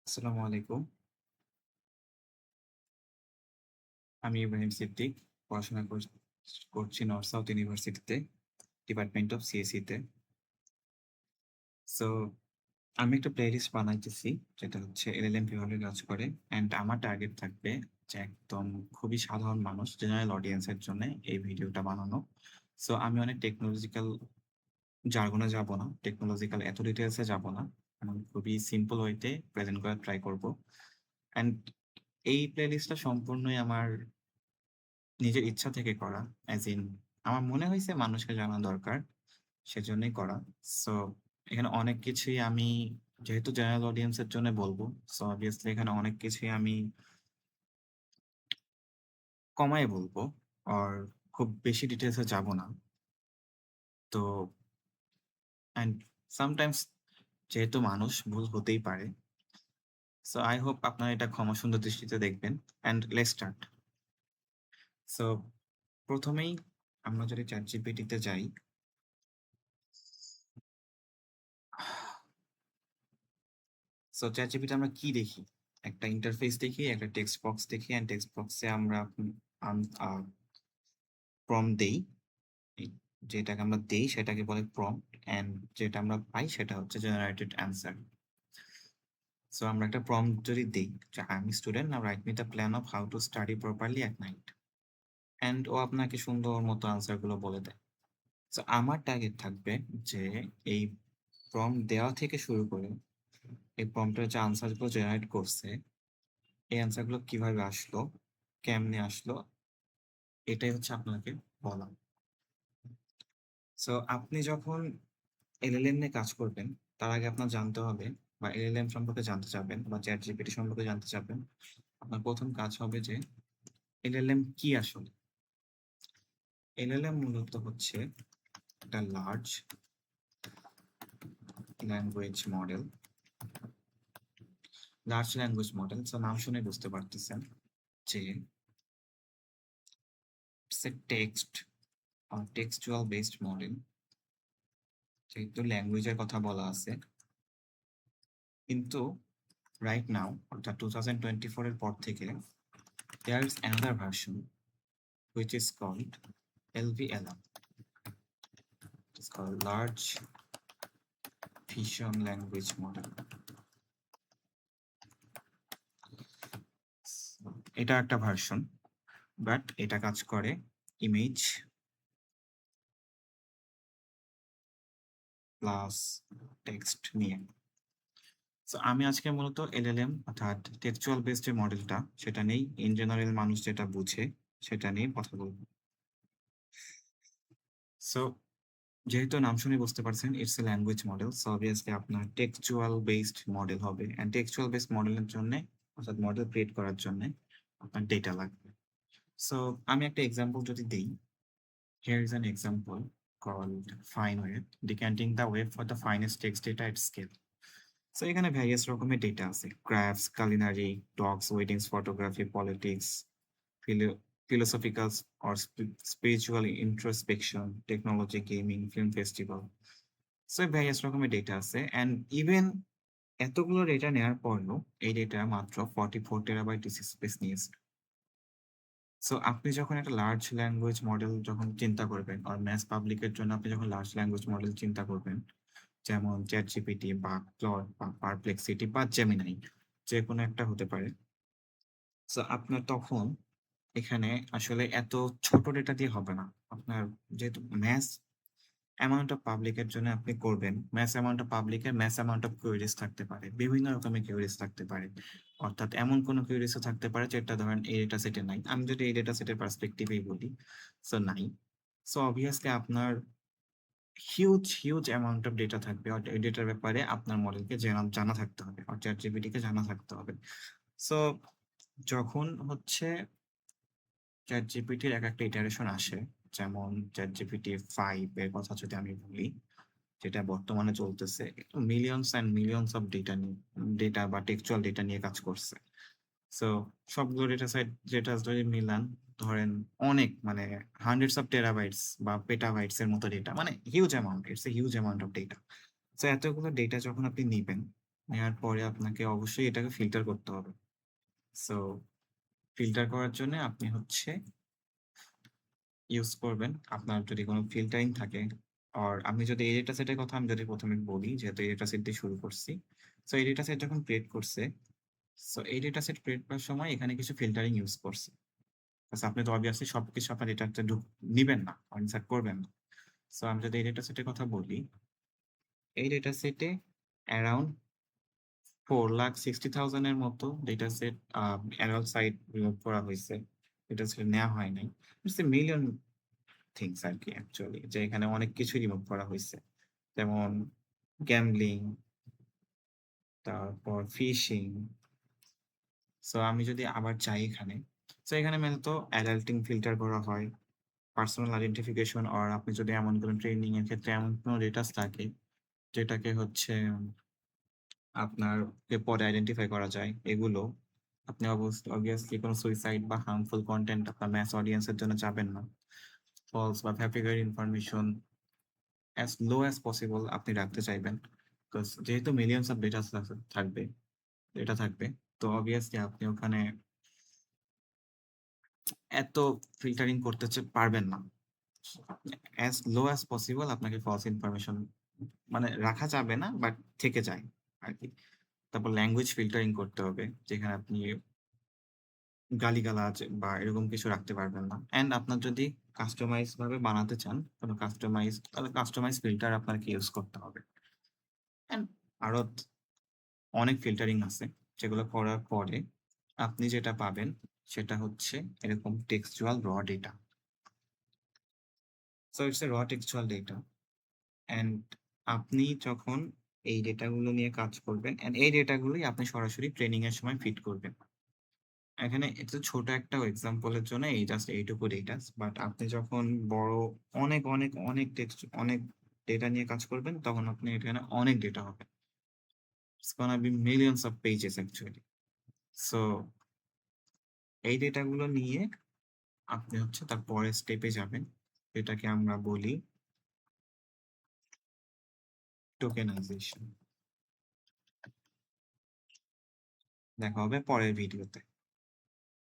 আসসালামু আলাইকুম। আমি ইব্রাহিম সিদ্দিক। পড়াশোনা করছি নর্থ সাউথ ইউনিভার্সিটিতে, ডিপার্টমেন্ট অফ সিএসই তে। সো আমি একটা প্লেলিস্ট বানাইতেছি, যেটা হচ্ছে এলএলএম কিভাবে কাজ করে। অ্যান্ড আমার টার্গেট থাকবে যে একদম খুবই সাধারণ মানুষ, জেনারেল অডিয়েন্সের জন্য এই ভিডিওটা বানানো। সো আমি অনেক টেকনোলজিক্যাল জার্গনে যাব না, টেকনোলজিক্যাল এত ডিটেলসে যাব না। আমি খুবই সিম্পল ওয়েতে প্রেজেন্ট করার ট্রাই করব। অ্যান্ড এই প্লেলিস্টটা সম্পূর্ণই আমার নিজের ইচ্ছা থেকে করা, অ্যাজ ইন আমার মনে হয়েছে মানুষকে জানা দরকার, সেজন্যই করা। সো এখানে অনেক কিছুই আমি, যেহেতু জেনারেল অডিয়েন্সের জন্য বলবো, সো অবভিয়াসলি এখানে অনেক কিছুই আমি কমায় বলবো, আর খুব বেশি ডিটেলসে যাব না। তো অ্যান্ড সামটাইমস যেহেতু মানুষ, ভুল হতেই পারে। সো আই হোপ আপনারা এটা ক্ষমা সুন্দর দৃষ্টিতে দেখবেন। And let's start. সো প্রথমেই আমরা যদি চ্যাট জিপিটিতে যাই, সো চ্যাটজিপিটি আমরা কি দেখি? একটা ইন্টারফেস দেখি, একটা টেক্সট বক্স দেখি, অ্যান্ড টেক্সট বক্সে আমরা প্রম্পট দেই। এই যেটাকে আমরা দেই সেটাকে বলে প্রম্পট, অ্যান্ড যেটা আমরা পাই সেটা হচ্ছে জেনারেটেড অ্যান্সার। সো আমরা একটা প্রম্পট যদি দিই যে I am student, now write me the plan of how to study properly at night, and ও আপনাকে সুন্দর মতো আনসারগুলো বলে দেয়। সো আমার টার্গেট থাকবে যে এই প্রম্পট দেওয়া থেকে শুরু করে এই প্রম্পটের যে আনসারগুলো জেনারেট করছে, এই অ্যান্সারগুলো কিভাবে আসলো, কেমনে আসলো, এটাই হচ্ছে আপনাকে বলা। সো আপনি যখন এলএলএম নিয়ে কাজ করবেন, তার আগে আপনার জানতে হবে, বা এলএলএম সম্পর্কে জানতে চাবেন বা চ্যাট জিপিটি সম্পর্কে জানতে চাবেন, আপনার প্রথম কাজ হবে যে এলএলএম কি আসলে। এলএলএম মূলত হচ্ছে একটা large language model. Large language model, so নাম শুনে বুঝতে পারতেছেন যে টেক্সট টেক্সচুয়াল বেসড মডেল। যেহেতু ল্যাঙ্গুয়েজের কথা বলা আছে, কিন্তু রাইট নাও, অর্থাৎ 2024 এর পর থেকে there is another version which is called LVLM. It's called Large Vision Language Model. এটা একটা ভার্সন, বাট এটা কাজ করে ইমেজ প্লাস টেক্সট নিয়ে। সো আমি আজকে মূলত এলএলএম অর্থাৎ টেক্সচুয়াল বেসড যে মডেলটা, সেটা নেই, ইন জেনারেল মানুষ যেটা বুঝে সেটা নিয়ে কথা বলবো। সো যেহেতু নাম শুনে বুঝতে পারছেন it's a language model, so obviously আপনার টেক্সচুয়াল বেসড মডেল হবে। অ্যান্ড টেক্সচুয়াল বেসড মডেলের জন্য, অর্থাৎ মডেল ক্রিয়েট করার জন্য আপনার ডেটা লাগবে। সো আমি একটা এক্সাম্পল যদি দিই, here is an example called FineWeb, decanting the web for the finest text data at scale. So এখানে ভ্যারিয়াস রকমের ডেটা আছে, crafts, culinary, dogs, weddings, photography, politics, philosophical or spiritual introspection, technology, gaming, film festival. So various রকমের data আছে। And even এতগুলো data নেওয়ার পরও এই data মাত্র 44 টেরাবাইট স্পেস নিয়েছে। সো আপনি যখন একটা লার্জ ল্যাঙ্গুয়েজ মডেল যখন চিন্তা করবেন, আর ম্যাস পাবলিকের জন্য আপনি যখন লার্জ ল্যাঙ্গুয়েজ মডেল চিন্তা করবেন, যেমন চ্যাট জিপিটি বা ক্লড বা পারপ্লেক্সিটি বা জেমিনাই, যে কোনো একটা হতে পারে। সো আপনার তখন এখানে আসলে এত ছোট ডেটা দিয়ে হবে না। আপনার যেহেতু ম্যাস অ্যামাউন্ট অফ পাবলিকের জন্য আপনি করবেন, ম্যাস অ্যামাউন্ট অফ পাবলিকের ম্যাস অ্যামাউন্ট অফ কোয়েরিজ থাকতে পারে, বিভিন্ন রকমের কোয়েরিজ থাকতে পারে। অর্থাৎ এমন কোনো কোয়েরিজও থাকতে পারে যেটা ধরেন এই ডেটা সেটে নাই। আমি যদি এই ডেটা সেটের পার্সপেক্টিভেই বলি, সো নাই। সো অবভিয়াসলি আপনার huge huge amount of data থাকবে, আর এই ডেটার ব্যাপারে আপনার মডেলকে জানা থাকতে হবে, আর চ্যাট জিপিটিকে জানা থাকতে হবে। সো যখন হচ্ছে চ্যাট জিপিটির এক একটা ইটারেশন আসে, যেমন চ্যাট জিপিটি 5 এর কথা যদি আমি বলি, যেটা বর্তমানে চলতেছে, millions and millions of data বা টেক্সচুয়াল ডেটা নিয়ে কাজ করছে। সো সবগুলো ডেটা সেট যেটা যদি মিলান, ধরেন অনেক, মানে হান্ড্রেডস অফ টেরাবাইটস বা পেটাবাইটস এর মতো ডেটা, মানে huge amount, it's a huge amount of data. So এতগুলো ডেটা যখন আপনি নিবেন, নেওয়ার পরে আপনাকে অবশ্যই এটাকে ফিল্টার করতে হবে। সো ফিল্টার করার জন্য আপনি হচ্ছে ইউজ করবেন আপনার যদি কোনো ফিল্টারিং থাকে আর আমি যদি এই ডেটা সেটের কথা আমি যদি ১ম এ বলি যেহেতু এই ডেটা সেট দিয়ে শুরু করছি। সো এই ডেটা সেট যখন ক্রিয়েট করছে, সো এই ডেটা সেট ক্রিয়েট করার সময় এখানে কিছু ফিল্টারিং ইউজ করছে। বাস আপনি তো obviously সবকিছু আপনার ডেটাতে নিবেন না, ইনসার্ট করবেন না। সো আমি যদি এই ডেটা সেটের কথা বলি, এই ডেটা সেটে অ্যারাউন্ড 4,60,000 এর মতো data set adult site remove করা হইছে। ডেটা সেট নেয়া হয় নাই। ইটস এ মিলিয়ন থিংস আরকি অ্যাকচুয়ালি যে এখানে অনেক কিছুই রিমুভ করা হইছে। যেমন গ্যাম্বলিং, তারপর ফিশিং। সো আমি যদি আবার যাই এখানে, সো এখানে মূলত অ্যাডাল্টিং ফিল্টার করা হয়। পার্সোনাল আইডেন্টিফিকেশন অর আপনি যদি এমন কোনো ট্রেনিং এর ক্ষেত্রে এমন কোনো ডেটাস থাকে যেটাকে হচ্ছে আপনার পরে আইডেন্টিফাই করা যায় এগুলো। আপনি obviously কোনো সুইসাইড বা হার্মফুল কনটেন্ট আপনার ম্যাস অডিয়েন্স এর জন্য যাবেন না। ফলস বা fabricated information as low as possible আপনি রাখতে চাইবেন। বিকজ যেহেতু মিলিয়নস অফ ডেটা থাকবে, ডেটা থাকবে। তো obviously আপনি ওখানে এত ফিল্টারিং করতে পারবেন না। as low as possible আপনাকে ফলস ইনফরমেশন মানে রাখা যাবে না বাট থেকে যায় আরকি। তারপর ল্যাঙ্গুয়েজ ফিল্টারিং করতে হবে। যেখানে আপনি গালিগালাজ বা এরকম কিছু রাখতে পারবেন না। অ্যান্ড আপনার যদি কাস্টমাইজ ভাবে বানাতে চান, কোনো কাস্টমাইজ তাহলে কাস্টমাইজ ফিল্টার আপনাকে ইউজ করতে হবে। অ্যান্ড আরো অনেক ফিল্টারিং আছে যেগুলো করার পরে আপনি যেটা পাবেন সেটা হচ্ছে এরকম টেক্সচুয়াল র ডেটা। সো ইটস এ র টেক্সচুয়াল ডেটা। অ্যান্ড আপনি যখন এই ডেটাগুলো নিয়ে কাজ করবেন অ্যান্ড এই ডেটাগুলোই আপনি সরাসরি ট্রেনিং এর সময় ফিড করবেন। এখানে এটা ছোট একটা এক্সাম্পল এর জন্য এই জাস্ট এইটুকু ডেটা। বাট আপনি যখন বড় অনেক টেক্সট অনেক ডেটা নিয়ে কাজ করবেন তখন আপনি এখানে অনেক ডেটা হবে। It's gonna be millions of pages actually. So এই ডেটাগুলো নিয়ে আপনি হচ্ছে তার পরের স্টেপে যাবেন। এটাকে আমরা বলি টোকেনাইজেশন। দেখা হবে পরের ভিডিওতে।